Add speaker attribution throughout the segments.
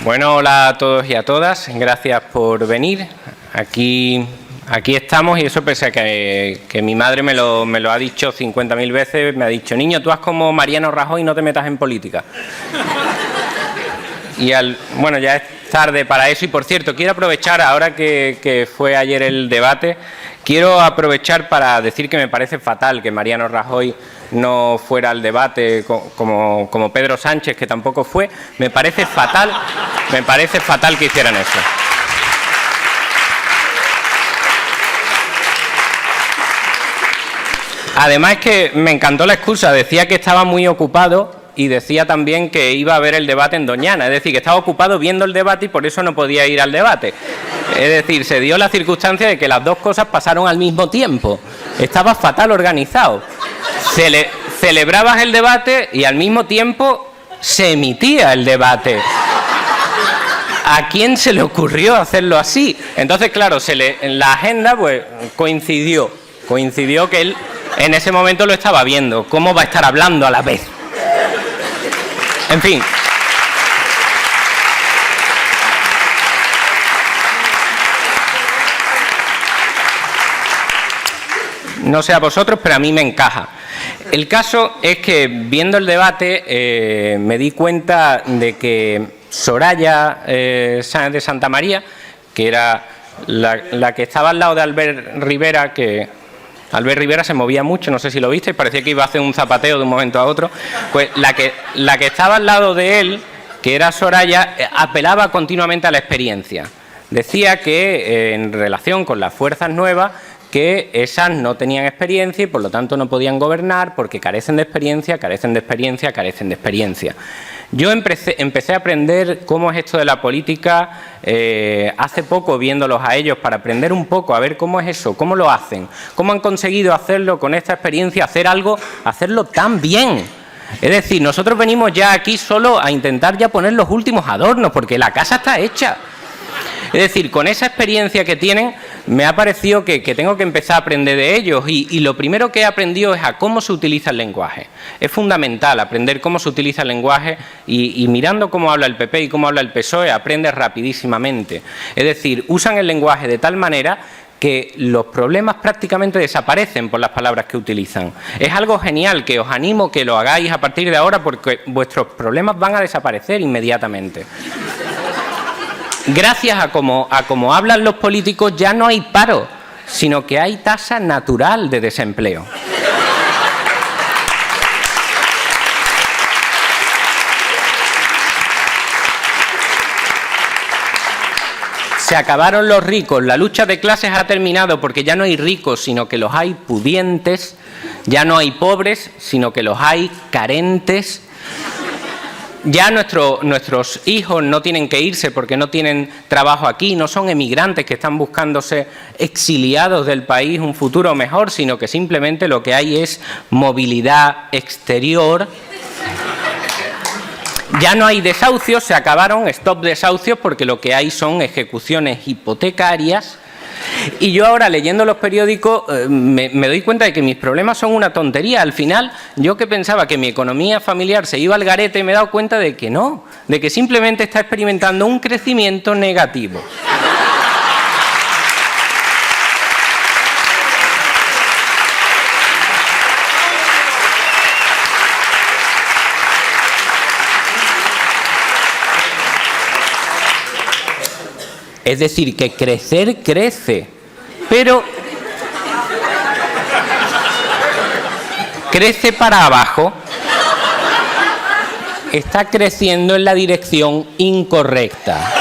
Speaker 1: Bueno, hola a todos y a todas, gracias por venir. Aquí estamos, y eso pese a que mi madre me lo ha dicho 50.000 veces, me ha dicho: niño, tú haz como Mariano Rajoy y no te metas en política. Y bueno, ya es tarde para eso. Y por cierto, quiero aprovechar, ahora que fue ayer el debate, quiero aprovechar para decir que me parece fatal que Mariano Rajoy no fuera al debate como Pedro Sánchez, que tampoco fue. Me parece fatal que hicieran eso. Además, es que me encantó la excusa, decía que estaba muy ocupado y decía también que iba a ver el debate en Doñana, es decir, que estaba ocupado viendo el debate y por eso no podía ir al debate. Es decir, se dio la circunstancia de que las dos cosas pasaron al mismo tiempo. Estaba fatal organizado. Celebrabas el debate y al mismo tiempo se emitía el debate. ¿A quién se le ocurrió hacerlo así? Entonces, claro, en la agenda pues coincidió que él en ese momento lo estaba viendo. ¿Cómo va a estar hablando a la vez? En fin. No sé a vosotros, pero a mí me encaja. El caso es que, viendo el debate, me di cuenta de que Soraya Sáenz de Santamaría, que era la que estaba al lado de Albert Rivera, que Albert Rivera se movía mucho, no sé si lo viste, parecía que iba a hacer un zapateo de un momento a otro, pues la que estaba al lado de él, que era Soraya, apelaba continuamente a la experiencia. Decía que en relación con las fuerzas nuevas, que esas no tenían experiencia y por lo tanto no podían gobernar porque carecen de experiencia. Yo empecé a aprender cómo es esto de la política hace poco, viéndolos a ellos, para aprender un poco, a ver cómo es eso, cómo lo hacen, cómo han conseguido hacerlo con esta experiencia, hacerlo tan bien. Es decir, nosotros venimos ya aquí solo a intentar ya poner los últimos adornos, porque la casa está hecha. Es decir, con esa experiencia que tienen, me ha parecido que tengo que empezar a aprender de ellos, y lo primero que he aprendido es a cómo se utiliza el lenguaje. Es fundamental aprender cómo se utiliza el lenguaje, y mirando cómo habla el PP y cómo habla el PSOE, aprendes rapidísimamente. Es decir, usan el lenguaje de tal manera que los problemas prácticamente desaparecen por las palabras que utilizan. Es algo genial, que os animo que lo hagáis a partir de ahora, porque vuestros problemas van a desaparecer inmediatamente. Gracias a cómo hablan los políticos, ya no hay paro, sino que hay tasa natural de desempleo. Se acabaron los ricos, la lucha de clases ha terminado, porque ya no hay ricos, sino que los hay pudientes, ya no hay pobres, sino que los hay carentes. Ya nuestros hijos no tienen que irse porque no tienen trabajo aquí, no son emigrantes que están buscándose exiliados del país un futuro mejor, sino que simplemente lo que hay es movilidad exterior. Ya no hay desahucios, se acabaron, stop desahucios, porque lo que hay son ejecuciones hipotecarias. Y yo ahora, leyendo los periódicos, me doy cuenta de que mis problemas son una tontería. Al final, yo que pensaba que mi economía familiar se iba al garete, me he dado cuenta de que no, de que simplemente está experimentando un crecimiento negativo. Es decir, que crecer crece, pero crece para abajo, está creciendo en la dirección incorrecta.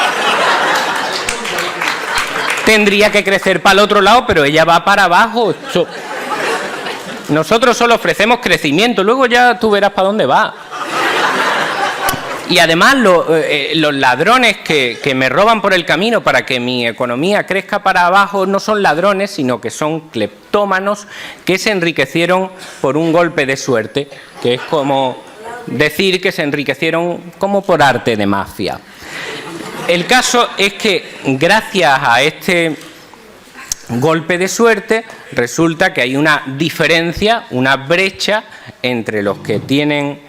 Speaker 1: Tendría que crecer para el otro lado, pero ella va para abajo. Nosotros solo ofrecemos crecimiento, luego ya tú verás para dónde va. Y además los ladrones que me roban por el camino para que mi economía crezca para abajo no son ladrones, sino que son cleptómanos que se enriquecieron por un golpe de suerte, que es como decir que se enriquecieron como por arte de mafia. El caso es que gracias a este golpe de suerte resulta que hay una diferencia, una brecha entre los que tienen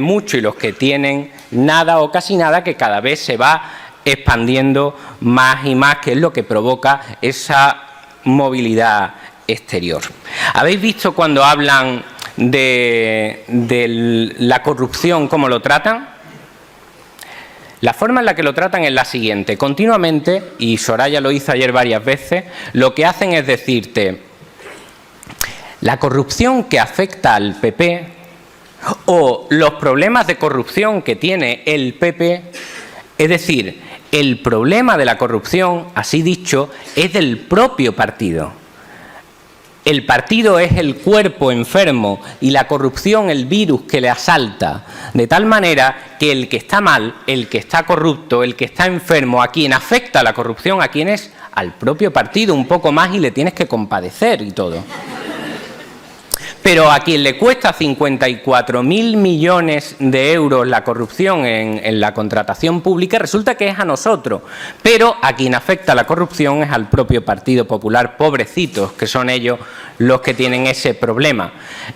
Speaker 1: mucho y los que tienen nada o casi nada, que cada vez se va expandiendo más y más, que es lo que provoca esa movilidad exterior. ¿Habéis visto cuando hablan de la corrupción, cómo lo tratan? La forma en la que lo tratan es la siguiente: continuamente, y Soraya lo hizo ayer varias veces, lo que hacen es decirte: la corrupción que afecta al PP o los problemas de corrupción que tiene el PP, es decir, el problema de la corrupción, así dicho, es del propio partido. El partido es el cuerpo enfermo y la corrupción el virus que le asalta, de tal manera que el que está mal, el que está corrupto, el que está enfermo, a quien afecta la corrupción, a quien es al propio partido un poco más, y le tienes que compadecer y todo. Pero a quien le cuesta 54.000 millones de euros la corrupción en la contratación pública, resulta que es a nosotros. Pero a quien afecta la corrupción es al propio Partido Popular, pobrecitos, que son ellos los que tienen ese problema.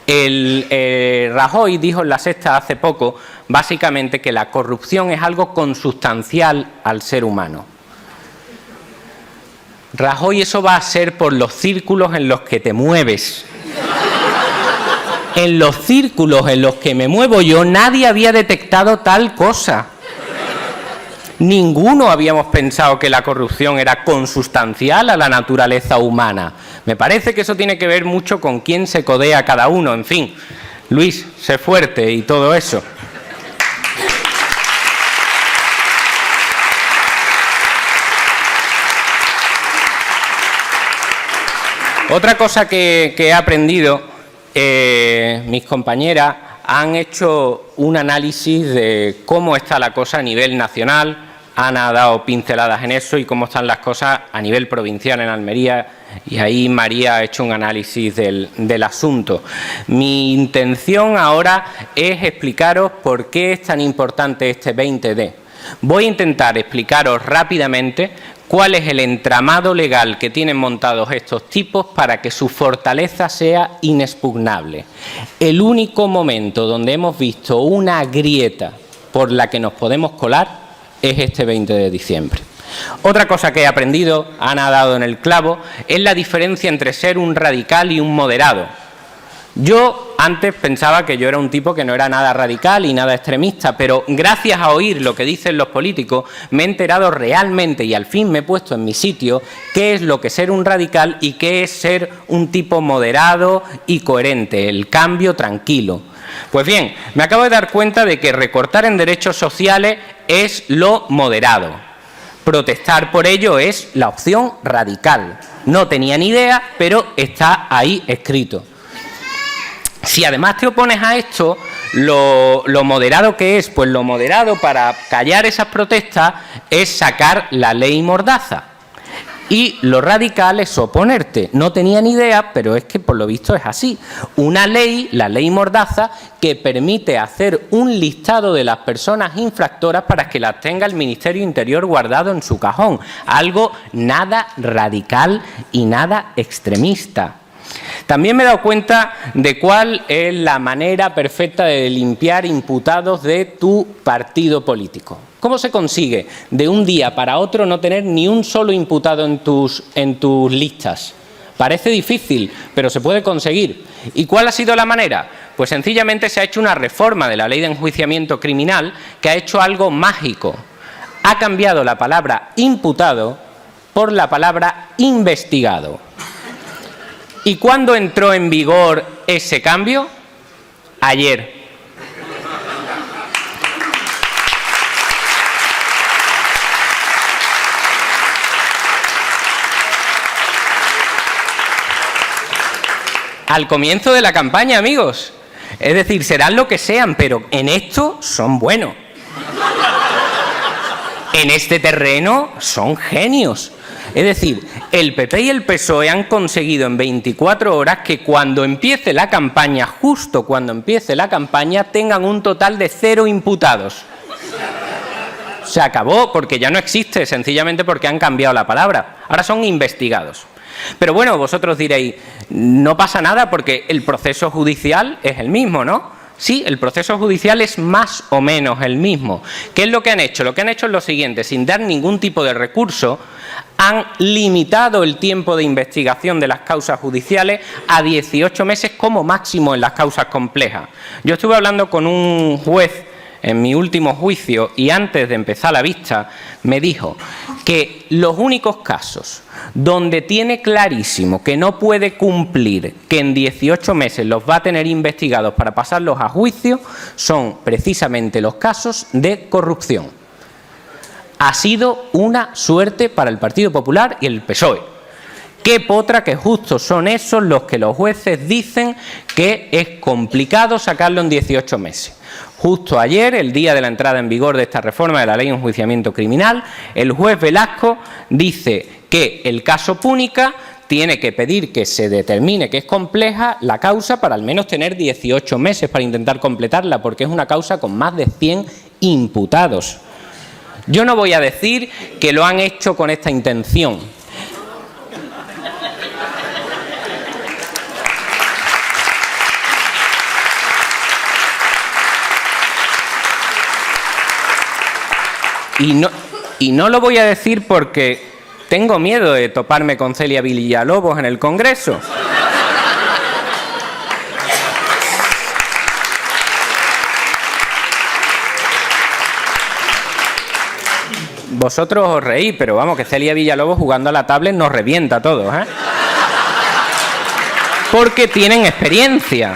Speaker 1: Rajoy dijo en La Sexta hace poco, básicamente, que la corrupción es algo consustancial al ser humano. Rajoy, eso va a ser por los círculos en los que te mueves. En los círculos en los que me muevo yo, nadie había detectado tal cosa. Ninguno habíamos pensado que la corrupción era consustancial a la naturaleza humana. Me parece que eso tiene que ver mucho con quién se codea cada uno. En fin, Luis, sé fuerte y todo eso. Otra cosa que he aprendido, mis compañeras han hecho un análisis de cómo está la cosa a nivel nacional. Ana ha dado pinceladas en eso, y cómo están las cosas a nivel provincial en Almería, y ahí María ha hecho un análisis del asunto. Mi intención ahora es explicaros por qué es tan importante este 20D. Voy a intentar explicaros rápidamente cuál es el entramado legal que tienen montados estos tipos para que su fortaleza sea inexpugnable. El único momento donde hemos visto una grieta por la que nos podemos colar es este 20 de diciembre. Otra cosa que he aprendido, Ana ha dado en el clavo, es la diferencia entre ser un radical y un moderado. Yo antes pensaba que yo era un tipo que no era nada radical y nada extremista, pero gracias a oír lo que dicen los políticos me he enterado realmente, y al fin me he puesto en mi sitio, qué es lo que es ser un radical y qué es ser un tipo moderado y coherente, el cambio tranquilo. Pues bien, me acabo de dar cuenta de que recortar en derechos sociales es lo moderado. Protestar por ello es la opción radical. No tenía ni idea, pero está ahí escrito. Si además te opones a esto, lo moderado que es, pues lo moderado para callar esas protestas es sacar la ley Mordaza. Y lo radical es oponerte. No tenía ni idea, pero es que por lo visto es así. Una ley, la ley Mordaza, que permite hacer un listado de las personas infractoras para que las tenga el Ministerio Interior guardado en su cajón. Algo nada radical y nada extremista. También me he dado cuenta de cuál es la manera perfecta de limpiar imputados de tu partido político. ¿Cómo se consigue de un día para otro no tener ni un solo imputado en tus listas? Parece difícil, pero se puede conseguir. ¿Y cuál ha sido la manera? Pues sencillamente se ha hecho una reforma de la ley de enjuiciamiento criminal que ha hecho algo mágico. Ha cambiado la palabra imputado por la palabra investigado. ¿Y cuándo entró en vigor ese cambio? Ayer. Al comienzo de la campaña, amigos. Es decir, serán lo que sean, pero en esto son buenos. En este terreno son genios. Es decir, el PP y el PSOE han conseguido en 24 horas que cuando empiece la campaña, justo cuando empiece la campaña, tengan un total de 0 imputados. Se acabó, porque ya no existe, sencillamente porque han cambiado la palabra. Ahora son investigados. Pero bueno, vosotros diréis, no pasa nada porque el proceso judicial es el mismo, ¿no? Sí, el proceso judicial es más o menos el mismo. ¿Qué es lo que han hecho? Lo que han hecho es lo siguiente: sin dar ningún tipo de recurso, han limitado el tiempo de investigación de las causas judiciales a 18 meses como máximo en las causas complejas. Yo estuve hablando con un juez en mi último juicio y antes de empezar la vista me dijo que los únicos casos donde tiene clarísimo que no puede cumplir, que en 18 meses los va a tener investigados para pasarlos a juicio, son precisamente los casos de corrupción. Ha sido una suerte para el Partido Popular y el PSOE. Qué potra que justo son esos los que los jueces dicen que es complicado sacarlo en 18 meses. Justo ayer, el día de la entrada en vigor de esta reforma de la Ley de Enjuiciamiento Criminal, el juez Velasco dice que el caso Púnica tiene que pedir que se determine que es compleja la causa para al menos tener 18 meses para intentar completarla, porque es una causa con más de 100 imputados. Yo no voy a decir que lo han hecho con esta intención. Y no lo voy a decir porque tengo miedo de toparme con Celia Villalobos en el Congreso. Vosotros os reís, pero vamos, que Celia Villalobos jugando a la tablet nos revienta a todos, ¿eh? Porque tienen experiencia.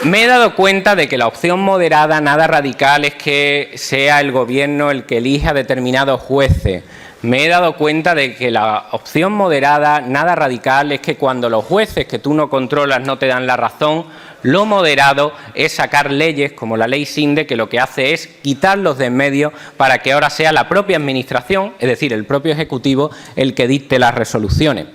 Speaker 1: Me he dado cuenta de que la opción moderada, nada radical, es que sea el gobierno el que elija determinados jueces. Me he dado cuenta de que la opción moderada, nada radical, es que cuando los jueces que tú no controlas no te dan la razón, lo moderado es sacar leyes como la ley Sinde, que lo que hace es quitarlos de en medio para que ahora sea la propia administración, es decir, el propio Ejecutivo, el que dicte las resoluciones.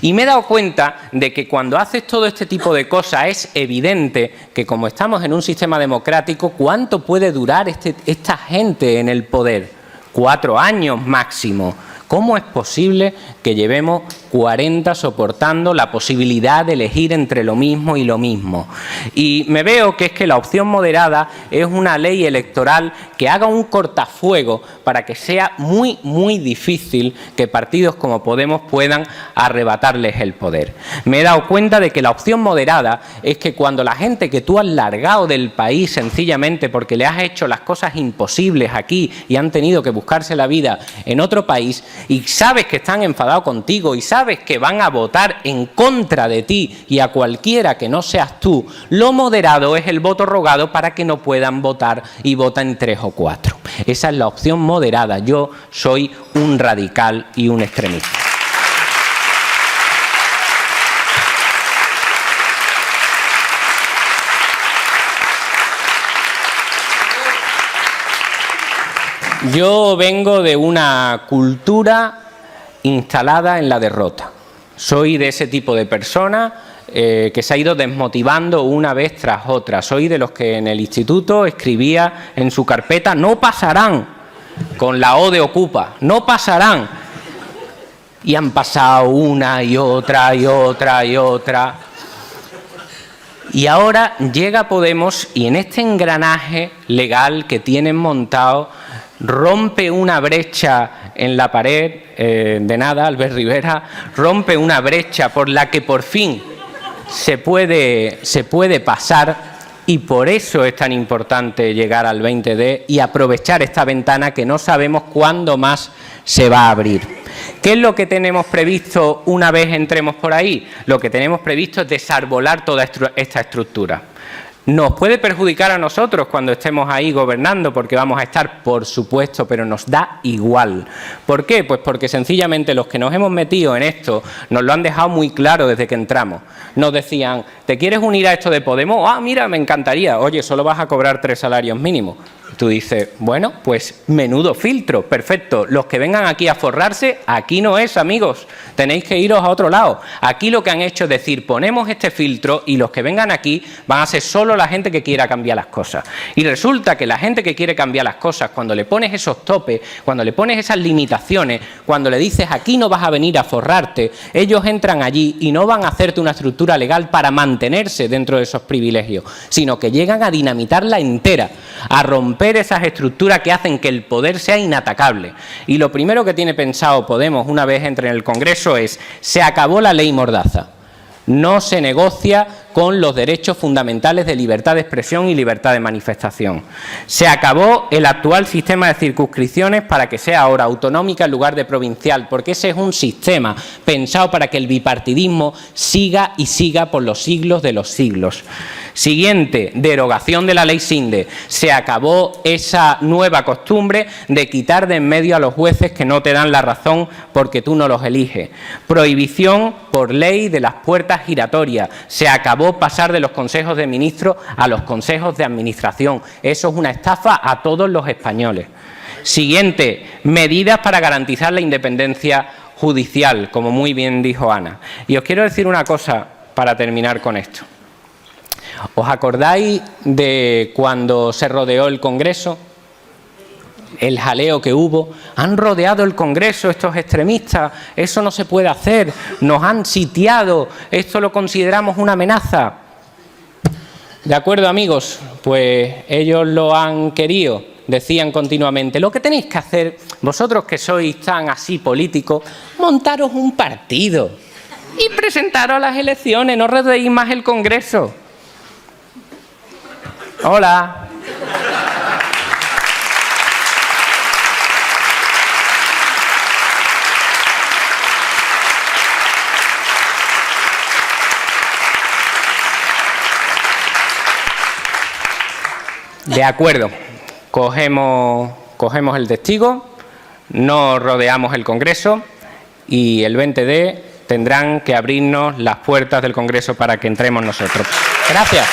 Speaker 1: Y me he dado cuenta de que cuando haces todo este tipo de cosas es evidente que, como estamos en un sistema democrático, ¿cuánto puede durar esta gente en el poder? 4 años máximo. ¿Cómo es posible que llevemos 40 soportando la posibilidad de elegir entre lo mismo y lo mismo? Y me veo que es que la opción moderada es una ley electoral que haga un cortafuego para que sea muy, muy difícil que partidos como Podemos puedan arrebatarles el poder. Me he dado cuenta de que la opción moderada es que cuando la gente que tú has largado del país sencillamente porque le has hecho las cosas imposibles aquí y han tenido que buscarse la vida en otro país, y sabes que están enfadados contigo y sabes que van a votar en contra de ti y a cualquiera que no seas tú, lo moderado es el voto rogado para que no puedan votar y votan 3 o 4. Esa es la opción moderada. Yo soy un radical y un extremista. Yo vengo de una cultura instalada en la derrota. Soy de ese tipo de persona que se ha ido desmotivando una vez tras otra. Soy de los que en el instituto escribía en su carpeta "no pasarán", con la O de Ocupa, "no pasarán". Y han pasado una y otra y otra y otra. Y ahora llega Podemos y en este engranaje legal que tienen montado rompe una brecha en la pared, de nada, Albert Rivera, rompe una brecha por la que por fin se puede pasar, y por eso es tan importante llegar al 20D y aprovechar esta ventana que no sabemos cuándo más se va a abrir. ¿Qué es lo que tenemos previsto una vez entremos por ahí? Lo que tenemos previsto es desarbolar toda esta estructura. Nos puede perjudicar a nosotros cuando estemos ahí gobernando, porque vamos a estar, por supuesto, pero nos da igual. ¿Por qué? Pues porque sencillamente los que nos hemos metido en esto nos lo han dejado muy claro desde que entramos. Nos decían: ¿te quieres unir a esto de Podemos? Ah, mira, me encantaría. Oye, solo vas a cobrar 3 salarios mínimos. Tú dices, bueno, pues menudo filtro, perfecto. Los que vengan aquí a forrarse, aquí no es, amigos. Tenéis que iros a otro lado. Aquí lo que han hecho es decir, ponemos este filtro y los que vengan aquí van a ser solo la gente que quiera cambiar las cosas. Y resulta que la gente que quiere cambiar las cosas, cuando le pones esos topes, cuando le pones esas limitaciones, cuando le dices aquí no vas a venir a forrarte, ellos entran allí y no van a hacerte una estructura legal para mantenerse dentro de esos privilegios, sino que llegan a dinamitarla entera, a romper esas estructuras que hacen que el poder sea inatacable. Y lo primero que tiene pensado Podemos una vez entre en el Congreso es: se acabó la ley Mordaza. No se negocia con los derechos fundamentales de libertad de expresión y libertad de manifestación. Se acabó el actual sistema de circunscripciones para que sea ahora autonómica en lugar de provincial, porque ese es un sistema pensado para que el bipartidismo siga y siga por los siglos de los siglos. Siguiente, derogación de la ley Sinde. Se acabó esa nueva costumbre de quitar de en medio a los jueces que no te dan la razón porque tú no los eliges. Prohibición por ley de las puertas giratorias. Se acabó pasar de los consejos de ministros a los consejos de administración. Eso es una estafa a todos los españoles. Siguiente, medidas para garantizar la independencia judicial, como muy bien dijo Ana. Y os quiero decir una cosa para terminar con esto. ¿Os acordáis de cuando se rodeó el Congreso? El jaleo que hubo. Han rodeado el Congreso estos extremistas, eso no se puede hacer, nos han sitiado, esto lo consideramos una amenaza. ¿De acuerdo, amigos? Pues ellos lo han querido, decían continuamente. Lo que tenéis que hacer, vosotros que sois tan así políticos, montaros un partido y presentaros a las elecciones, no rodeéis más el Congreso. Hola. De acuerdo, cogemos el testigo, no rodeamos el Congreso y el 20D tendrán que abrirnos las puertas del Congreso para que entremos nosotros. Gracias.